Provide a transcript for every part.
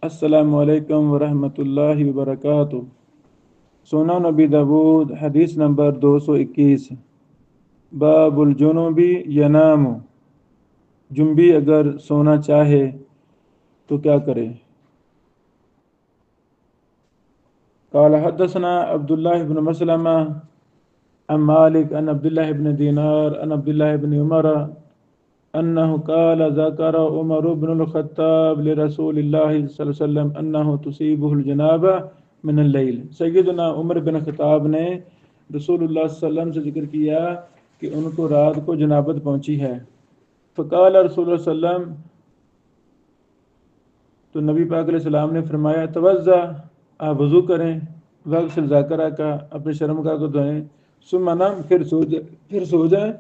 السلام علیکم ورحمۃ اللہ وبرکاتہ۔ سنن نبی داود حدیث نمبر 221۔ باب الجنوبی ینام، جنبی اگر سونا چاہے تو کیا کرے؟ قال حدثنا عبداللہ بن مسلمہ عن مالک عن عبداللہ بن دینار عن عبداللہ بن عمر انه قال ذكر عمر بن الخطاب لرسول الله صلی اللہ علیہ وسلم انه تصيبه الجنابہ من اللیل۔ سیدنا عمر بن خطاب نے رسول اللہ صلی اللہ علیہ وسلم سے ذکر کیا کہ ان کو رات کو جنابت پہنچی ہے۔ فقال رسول اللہ صلی اللہ علیہ وسلم، تو نبی پاک علیہ السلام نے فرمایا توضع، آپ وضو کریں، وغسل ذاکرہ کا، اپنے شرمگاہ کو دھوئیں، ثم نم، پھر سو جائیں۔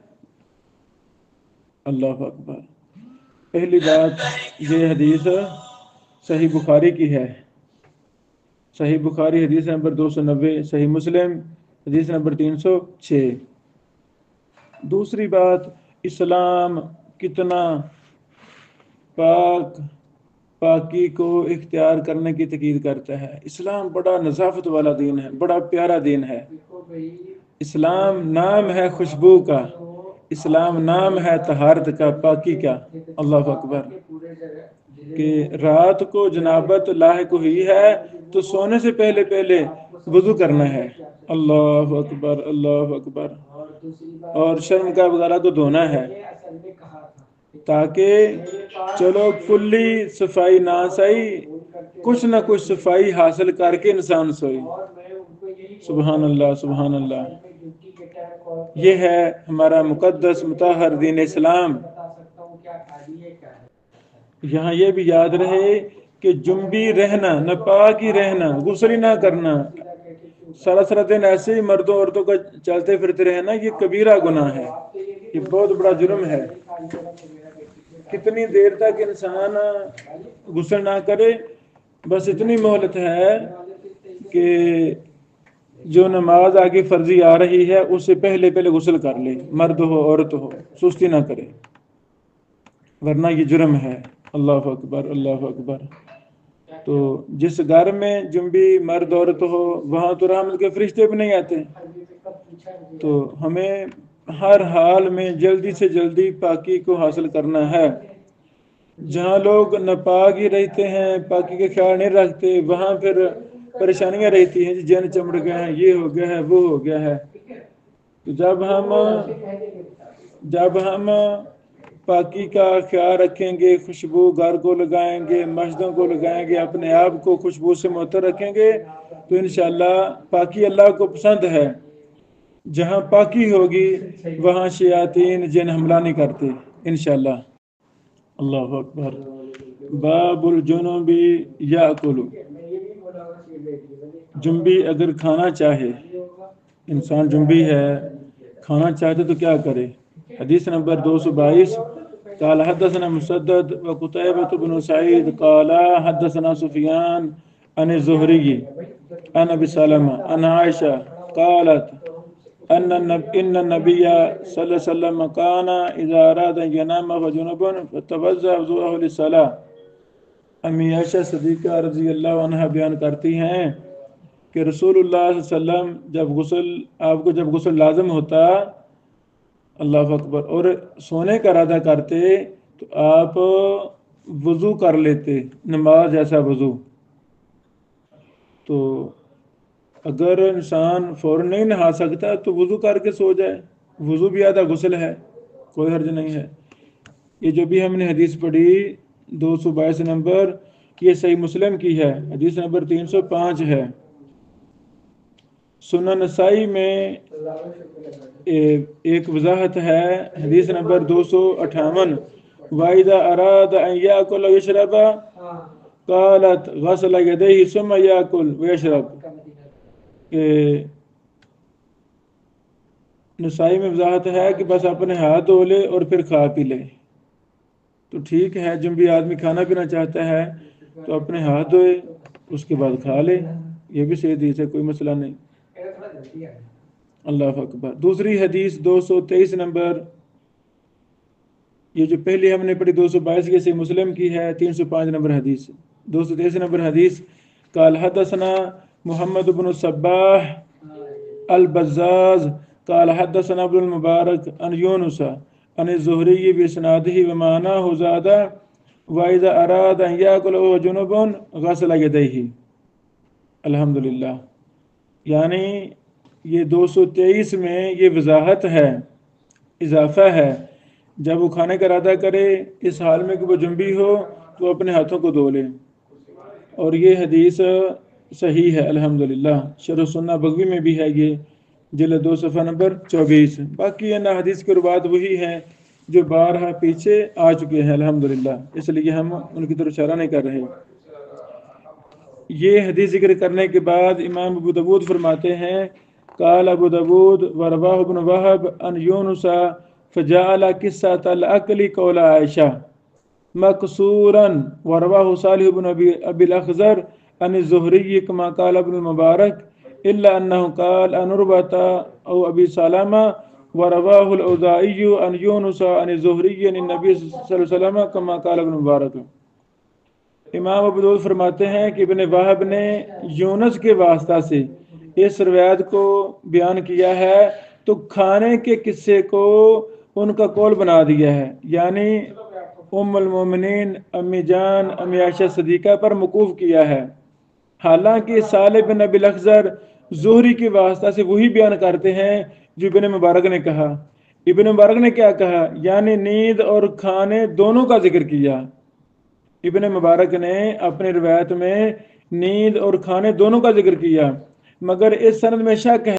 اللہ اکبر۔ پہلی بات، یہ حدیث صحیح بخاری کی ہے۔ صحیح بخاری حدیث نمبر 290، صحیح مسلم حدیث نمبر 306۔ دوسری بات، اسلام کتنا پاکی کو اختیار کرنے کی تاکید کرتا ہے۔ اسلام بڑا نظافت والا دین ہے، بڑا پیارا دین ہے۔ اسلام نام ہے خوشبو کا، اسلام نام ہے طہارت کا، پاکی کا۔ اللہ اکبر۔ کہ رات کو جنابت لاحق ہوئی ہے تو سونے سے پہلے وضو کرنا ہے۔ اللہ اکبر، اللہ اکبر۔ اور شرمگاہ وغیرہ کو دھونا ہے، تاکہ چلو کلی صفائی نہ صحیح، کچھ نہ کچھ صفائی حاصل کر کے انسان سوئی۔ سبحان اللہ، سبحان اللہ۔ یہ ہے ہمارا مقدس مطہر دین اسلام۔ یہاں یہ بھی یاد رہے کہ جنبی رہنا، ناپاک ہی رہنا، غسل ہی نہ کرنا، سارا دن ایسے ہی مردوں عورتوں کا چلتے پھرتے رہنا، یہ کبیرہ گناہ ہے، یہ بہت بڑا جرم ہے۔ کتنی دیر تک انسان غسل نہ کرے، بس اتنی مہلت ہے کہ جو نماز آگے فرضی آ رہی ہے اس سے پہلے غسل کر لے، مرد ہو عورت ہو، سستی نہ کرے، ورنہ یہ جرم ہے۔ اللہ اکبر، اللہ اکبر۔ تو جس گھر میں جنبی مرد عورت ہو وہاں تو رحمت کے فرشتے بھی نہیں آتے۔ تو ہمیں ہر حال میں جلدی سے جلدی پاکی کو حاصل کرنا ہے۔ جہاں لوگ ناپاک ہی رہتے ہیں، پاکی کے خیال نہیں رکھتے، وہاں پھر پریشانیاں رہتی ہیں، جن چمڑ گئے ہیں، یہ ہو گیا ہے، وہ ہو گیا ہے۔ تو جب ہم پاکی کا خیال رکھیں گے، خوشبو گھر کو لگائیں گے، مسجدوں کو لگائیں گے، اپنے آپ کو خوشبو سے معطر رکھیں گے تو انشاءاللہ پاکی اللہ کو پسند ہے۔ جہاں پاکی ہوگی وہاں شیاطین جن حملہ نہیں کرتے انشاءاللہ۔ اللہ اکبر۔ باب الجنوبی یاکل، جنبی اگر کھانا چاہے، انسان جنبی ہے، کھانا چاہتے تو کیا کرے؟ حدیث نمبر 222۔ قال حدثنا مسدد وقتيبة بن سعيد قال حدثنا سفيان عن الزهري عن ابي سلمة عن عائشة قالت ان النبي صلى الله عليه وسلم كان اذا اراد ان ينام فجنبا فتوضا وضوءه للصلاة۔ امی عائشہ صدیقہ رضی اللہ عنہ بیان کرتی ہیں کہ رسول اللہ صلی اللہ علیہ وسلم آپ کو جب غسل لازم ہوتا، اللہ اکبر، اور سونے کا ارادہ کرتے تو آپ وضو کر لیتے، نماز جیسا وضو۔ تو اگر انسان فوراً نہیں نہا سکتا تو وضو کر کے سو جائے، وضو بھی آدھا غسل ہے، کوئی حرج نہیں ہے۔ یہ جو بھی ہم نے حدیث پڑھی 222 نمبر، یہ صحیح مسلم کی ہے، حدیث نمبر 305 ہے۔ سنن نسائی میں ایک وضاحت ہے، حدیث نمبر 258۔ وَإِذَا أَرَادَ أَن يَأْكُلَ وَيَشْرَبَ قَالَتْ غَسَلَ يَدَيْهِ ثُمَّ يَأْكُلُ وَيَشْرَبُ۔ کہ نسائی میں وضاحت ہے کہ بس اپنے ہاتھ دھو لے اور پھر کھا پی لے۔ تو ٹھیک ہے، جب بھی آدمی کھانا پینا چاہتا ہے تو اپنے ہاتھ دھوئے، اس کے بعد کھا لے، یہ بھی صحیح حدیث ہے، کوئی مسئلہ نہیں۔ اللہ اکبر۔ دوسری حدیث 223 نمبر، یہ جو پہلی ہم نے پڑھی 222 کی صحیح مسلم کی ہے، 305 نمبر حدیث۔ 223 نمبر حدیث قال حدثنا محمد بن الصباح البزاز قال حدثنا ابن المبارک عن یونس عن الزہری باسنادہ ومعناه زاد وإذا أراد أن يأكل وهو جنوب غسل يديه. الحمدللہ. یعنی یہ 223 میں یہ وضاحت ہے، اضافہ ہے، جب وہ کھانے کا ارادہ کرے اس حال میں کہ وہ جنبی ہو تو اپنے ہاتھوں کو دھو لے، اور یہ حدیث صحیح ہے الحمدللہ. شرح سنہ بغوی میں بھی ہے یہ، جلد 2 صفحہ نمبر 24. باقی ان حدیث کے روایات وہی ہیں جو بارہا پیچھے آ چکے ہیں الحمدللہ، اس لیے ہم ان کی طرف اشارہ نہیں کر رہے. یہ حدیث ذکر کرنے کے بعد امام ابو داود فرماتے ہیں قال ابو داود ورواہ ابن وہب ان یونس فجعل قصة الاکل قول عائشہ مقصورا ورواہ صالح بن ابی الاخضر عن الزہری کما قال ابن المبارک الا انه قال ان عروة او ابی سلمہ ورواہ الاوزاعی عن یونس عن الزہری عن النبی صلی اللہ علیہ وسلم کما قال ابن المبارک. امام ابو داؤد فرماتے ہیں کہ ابن وہب نے یونس کے واسطہ سے اس روایت کو بیان کیا ہے تو کھانے کے قصے کو ان کا قول بنا دیا ہے، یعنی ام المومنین امی جان امی عائشہ صدیقہ پر موقوف کیا ہے. حالانکہ صالح بن ابی الاخضر زہری کے واسطہ سے وہی بیان کرتے ہیں جو ابن مبارک نے کہا. ابن مبارک نے کیا کہا؟ یعنی نیند اور کھانے دونوں کا ذکر کیا. ابن مبارک نے اپنی روایت میں نیند اور کھانے دونوں کا ذکر کیا، مگر اس سند میں شک ہے